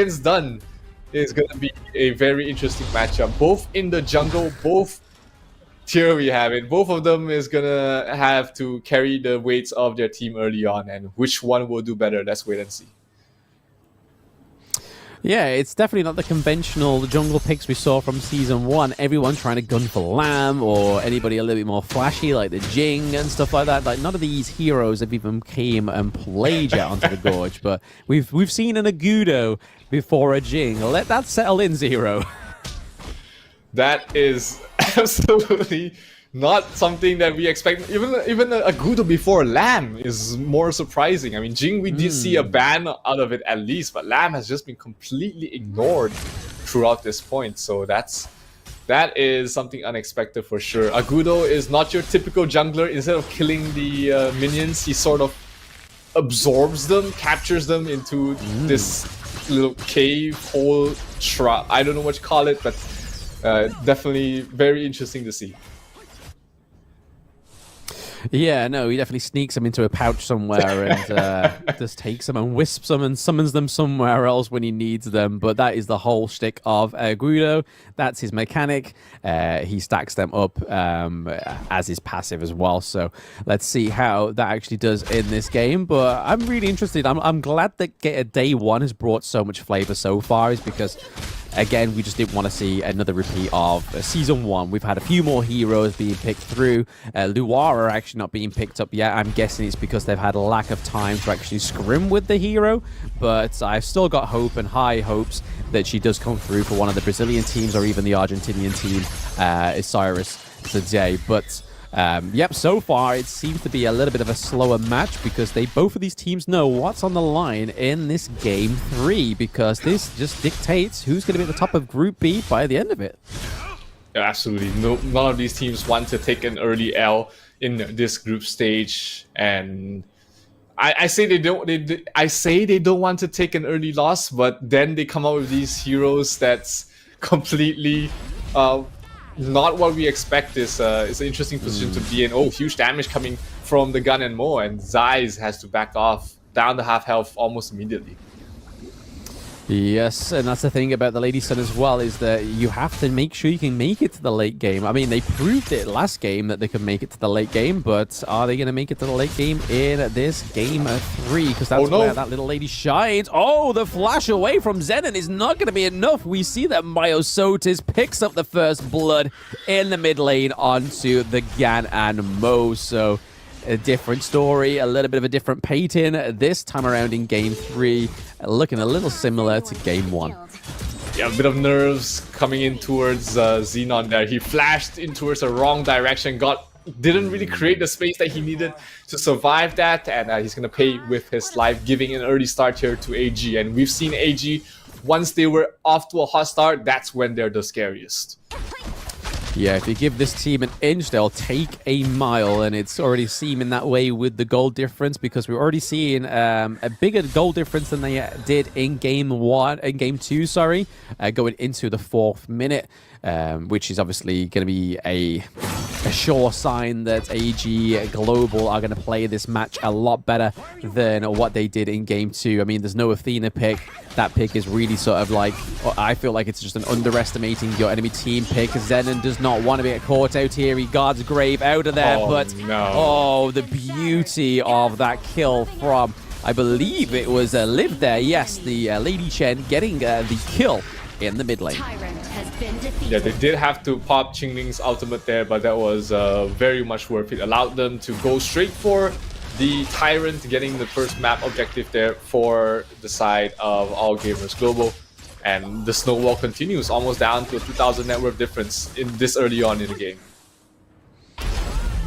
It's done. It's going to be a very interesting matchup. Both in the jungle, both here we have it. Both of them is going to have to carry the weights of their team early on, and which one will do better, let's wait and see. Yeah, it's definitely not the conventional jungle picks we saw from Season 1. Everyone trying to gun for Lamb or anybody a little bit more flashy like the Jing and stuff like that. Like, none of these heroes have even came and played yet onto the Gorge, but we've seen an Agudo before a Jing. Let that settle in, Zero. That is absolutely not something that we expect. Even a Agudo before Lamb is more surprising. I mean, Jing, we did see a ban out of it at least, but Lamb has just been completely ignored throughout this point. So that is something unexpected for sure. Agudo is not your typical jungler. Instead of killing the minions, he sort of absorbs them, captures them into this little cave hole. I don't know what you call it, but definitely very interesting to see. Yeah, no, he definitely sneaks them into a pouch somewhere and just takes them and wisps them and summons them somewhere else when he needs them. But that is the whole shtick of Guido. That's his mechanic. He stacks them up as his passive as well. So let's see how that actually does in this game. But I'm really interested. I'm glad that day one has brought so much flavor so far, is because again, we just didn't want to see another repeat of Season 1. We've had a few more heroes being picked through. Luar are actually not being picked up yet. I'm guessing it's because they've had a lack of time to actually scrim with the hero. But I've still got hope and high hopes that she does come through for one of the Brazilian teams or even the Argentinian team, Cyrus today. But yep, so far it seems to be a little bit of a slower match because both of these teams know what's on the line in this Game 3, because this just dictates who's going to be at the top of Group B by the end of it. Yeah, absolutely. None of these teams want to take an early L in this group stage, and I say they don't. I say they don't want to take an early loss, but then they come out with these heroes that's completely not what we expect. It's an interesting position to be in. Oh, huge damage coming from the Gun and Mo, and Zeiss has to back off down to half health almost immediately. Yes, and that's the thing about the Lady Sun as well, is that you have to make sure you can make it to the late game. I mean, they proved it last game that they could make it to the late game, but are they going to make it to the late game in this Game 3? Because that's where that little lady shines. Oh, the flash away from Zenon is not going to be enough. We see that Myosotis picks up the first blood in the mid lane onto the Gan and Mo. So a different story, a little bit of a different pattern this time around in Game 3, looking a little similar to Game 1. Yeah, a bit of nerves coming in towards Xenon there. He flashed in towards the wrong direction, didn't really create the space that he needed to survive that, and he's going to pay with his life, giving an early start here to AG. And we've seen AG, once they were off to a hot start, that's when they're the scariest. Yeah, if you give this team an inch, they'll take a mile, and it's already seeming that way with the goal difference, because we're already seeing a bigger goal difference than they did in Game 2, sorry, going into the 4th minute, which is obviously going to be a sure sign that AG Global are going to play this match a lot better than what they did in Game 2. I mean, there's no Athena pick. That pick is really sort of like, I feel like it's just an underestimating your enemy team pick. Zenon does not want to get caught out here. He guards Grave out of there, the beauty of that kill from, I believe it was Liv there. Yes, the Lady Chen getting the kill in the mid lane. Yeah, they did have to pop Qingling's ultimate there, but that was very much worth it. Allowed them to go straight for the Tyrant, getting the first map objective there for the side of All Gamers Global. And the snowball continues, almost down to a 2,000 net worth difference in this early on in the game.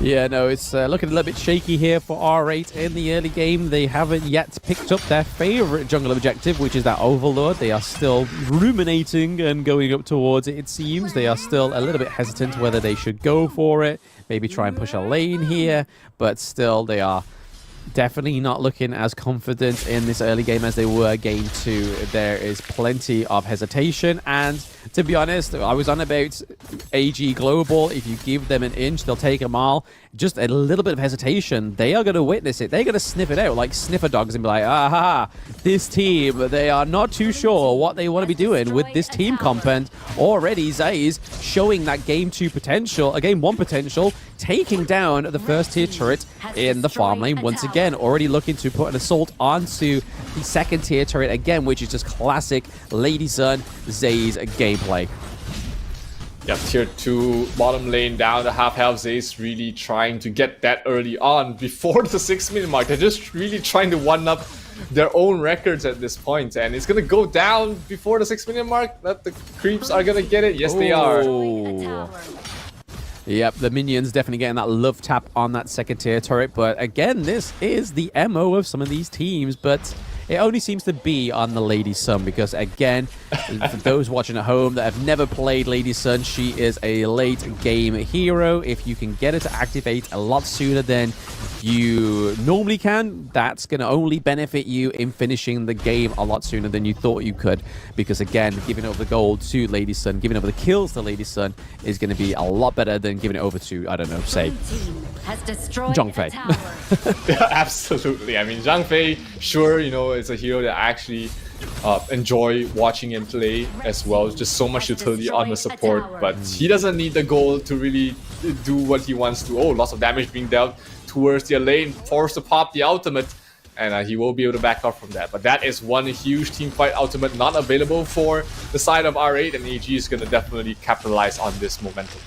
Yeah, no, it's looking a little bit shaky here for R8 in the early game. They haven't yet picked up their favorite jungle objective, which is that Overlord. They are still ruminating and going up towards it, it seems. They are still a little bit hesitant whether they should go for it, maybe try and push a lane here, but still they are Definitely not looking as confident in this early game as they were game 2. There is plenty of hesitation, and to be honest, I was on about AG Global. If you give them an inch, they'll take a mile. Just a little bit of hesitation, they are going to witness it. They're going to sniff it out like sniffer dogs and be like, aha, this team, they are not too sure what they want to be doing with this team comp. And already Zays showing that game 2 potential, game 1 potential, taking down the first tier turret in the farm lane once again. Already looking to put an assault onto the second tier turret again, which is just classic Lady Sun Zays gameplay. Yeah, tier 2 bottom lane down to half health. Zays really trying to get that early on before the 6-minute mark. They're just really trying to one-up their own records at this point, and it's gonna go down before the 6-minute mark. That the creeps are gonna get it. Yes, they are. Yep, the minions definitely getting that love tap on that second tier turret. But again, this is the MO of some of these teams, but it only seems to be on the Lady Sun because, again, for those watching at home that have never played Lady Sun, she is a late game hero. If you can get her to activate a lot sooner than you normally can, that's going to only benefit you in finishing the game a lot sooner than you thought you could. Because, again, giving over the gold to Lady Sun, giving over the kills to Lady Sun is going to be a lot better than giving it over to, I don't know, say, Zhang Fei. Yeah, absolutely. I mean, Zhang Fei, sure, you know, is a hero that I actually enjoy watching and play as well. Just so much utility on the support, but he doesn't need the gold to really do what he wants to. Oh, lots of damage being dealt towards the lane, forced to pop the ultimate, and he will be able to back off from that. But that is one huge team fight ultimate not available for the side of R8, and AG is going to definitely capitalize on this momentum.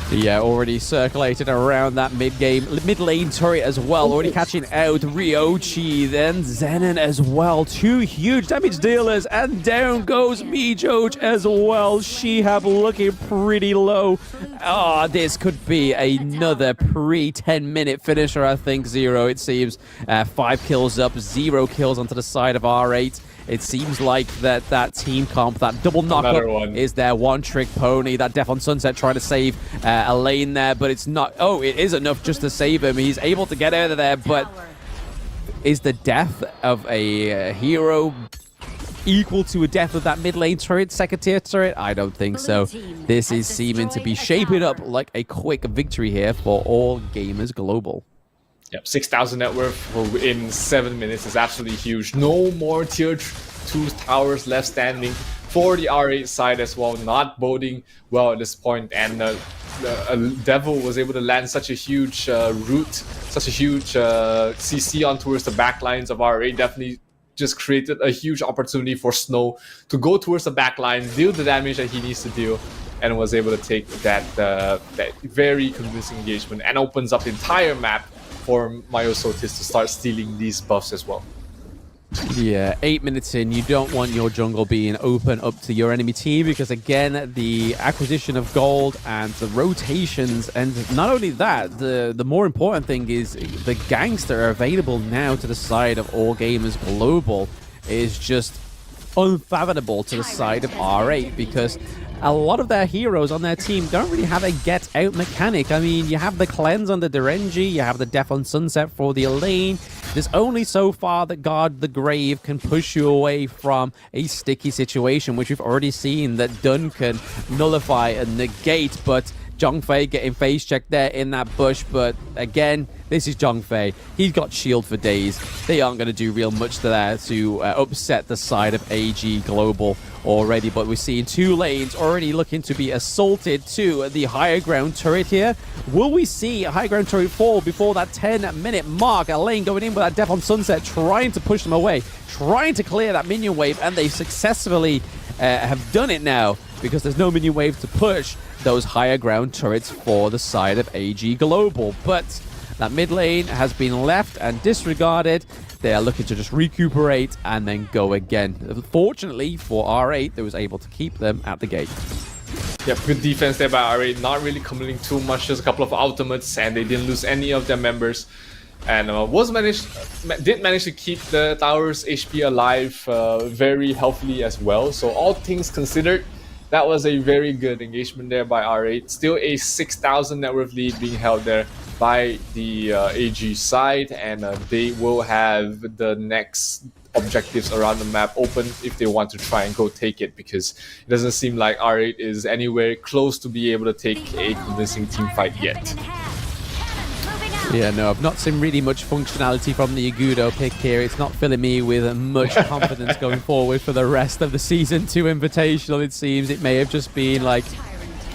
Yeah, already circulated around that mid lane turret as well. Already catching out Ryochi, then Zenon as well. 2 huge damage dealers, and down goes Mijoj as well. Shihab looking pretty low. Ah, this could be another pre-10-minute finisher, I think. Zero, it seems. 5 kills up, 0 kills onto the side of R8. It seems like that team comp, that double knockup is their one-trick pony. That Death on Sunset trying to save a lane there, but it's not. Oh, it is enough just to save him. He's able to get out of there, but is the death of a hero equal to a death of that mid lane turret, second tier turret? I don't think so. This is seeming to be shaping up like a quick victory here for all Gamers Global. Yep, 6,000 net worth in 7 minutes is absolutely huge. No more tier 2 towers left standing for the R8 side as well. Not boding well at this point, and Devil was able to land such a huge route, such a huge CC on towards the back lines of R8. Definitely just created a huge opportunity for Snow to go towards the back line, deal the damage that he needs to deal, and was able to take that very convincing engagement, and opens up the entire map for Myosotis to start stealing these buffs as well. Yeah, 8 minutes in, you don't want your jungle being open up to your enemy team, because again, the acquisition of gold and the rotations, and not only that, the more important thing is the ganks that are available now to the side of All Gamers Global is just unfathomable to the side of R8, because a lot of their heroes on their team don't really have a get-out mechanic. I mean, you have the cleanse on the Derenji, you have the Death on Sunset for the Elaine. There's only so far that Guard the Grave can push you away from a sticky situation, which we've already seen that Dun can nullify and negate, but Zhongfei getting face checked there in that bush. But again, this is Zhongfei. He's got shield for days. They aren't going to do real much there to upset the side of AG Global already. But we're seeing 2 lanes already looking to be assaulted to the higher ground turret here. Will we see a high ground turret fall before that 10-minute mark? A lane going in with that Death on Sunset, trying to push them away, trying to clear that minion wave, and they successfully have done it now, because there's no minion wave to push those higher ground turrets for the side of AG Global. But that mid lane has been left and disregarded. They are looking to just recuperate and then go again. Fortunately for R8, they was able to keep them at the gate. Yep, good defense there by R8. Not really committing too much, just a couple of ultimates, and they didn't lose any of their members. And did manage to keep the tower's HP alive very healthily as well. So all things considered, That was a very good engagement there by R8. Still a 6,000 net worth lead being held there by the AG side, and they will have the next objectives around the map open if they want to try and go take it, because it doesn't seem like R8 is anywhere close to be able to take a convincing team fight yet. Yeah, no, I've not seen really much functionality from the Agudo pick here. It's not filling me with much confidence going forward for the rest of the Season 2 Invitational, it seems. It may have just been like,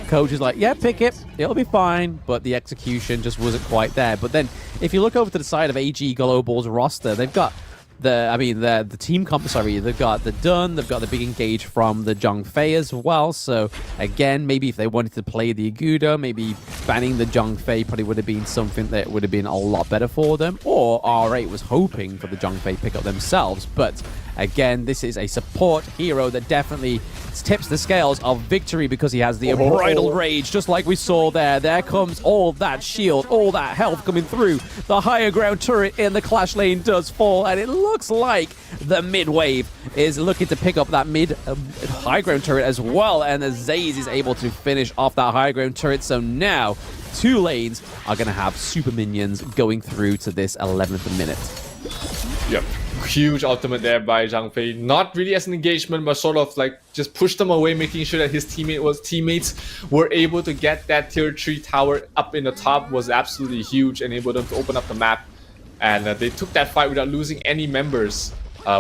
coach is like, yeah, pick it, it'll be fine, but the execution just wasn't quite there. But then, if you look over to the side of AG Global's roster, they've got the team comp, sorry, they've got the Dun, they've got the big engage from the Zhongfei as well. So again, maybe if they wanted to play the Agudo, maybe banning the Zhongfei probably would have been something that would have been a lot better for them. Or R8 was hoping for the Zhongfei pick up themselves. But again, this is a support hero that definitely tips the scales of victory because he has the unbridled rage, just like we saw there. There comes all that shield, all that health coming through. The higher ground turret in the clash lane does fall, and it looks like the mid wave is looking to pick up that mid high ground turret as well, and Azaze is able to finish off that high ground turret. So now 2 lanes are going to have super minions going through to this 11th minute. Yep. Huge ultimate there by Zhang Fei. Not really as an engagement, but sort of like just pushed them away, making sure that his teammates were able to get that tier 3 tower up in the top was absolutely huge, enabled them to open up the map. And they took that fight without losing any members,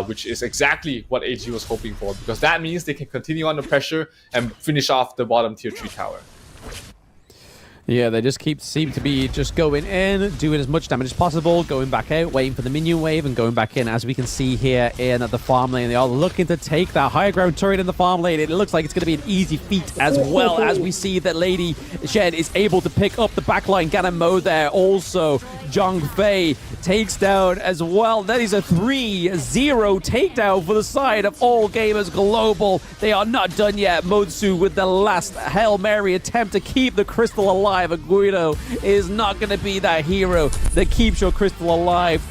which is exactly what AG was hoping for, because that means they can continue under pressure and finish off the bottom tier 3 tower. Yeah, they just seem to be just going in, doing as much damage as possible, going back out, waiting for the minion wave, and going back in. As we can see here in the farm lane, they are looking to take that higher ground turret in the farm lane. It looks like it's going to be an easy feat, as well as we see that Lady Shen is able to pick up the backline Ganon mode there. Also, Zhongfei takes down as well. That is a 3-0 takedown for the side of All Gamers Global. They are not done yet. Modsu with the last Hail Mary attempt to keep the crystal alive. Aguido is not going to be that hero that keeps your crystal alive.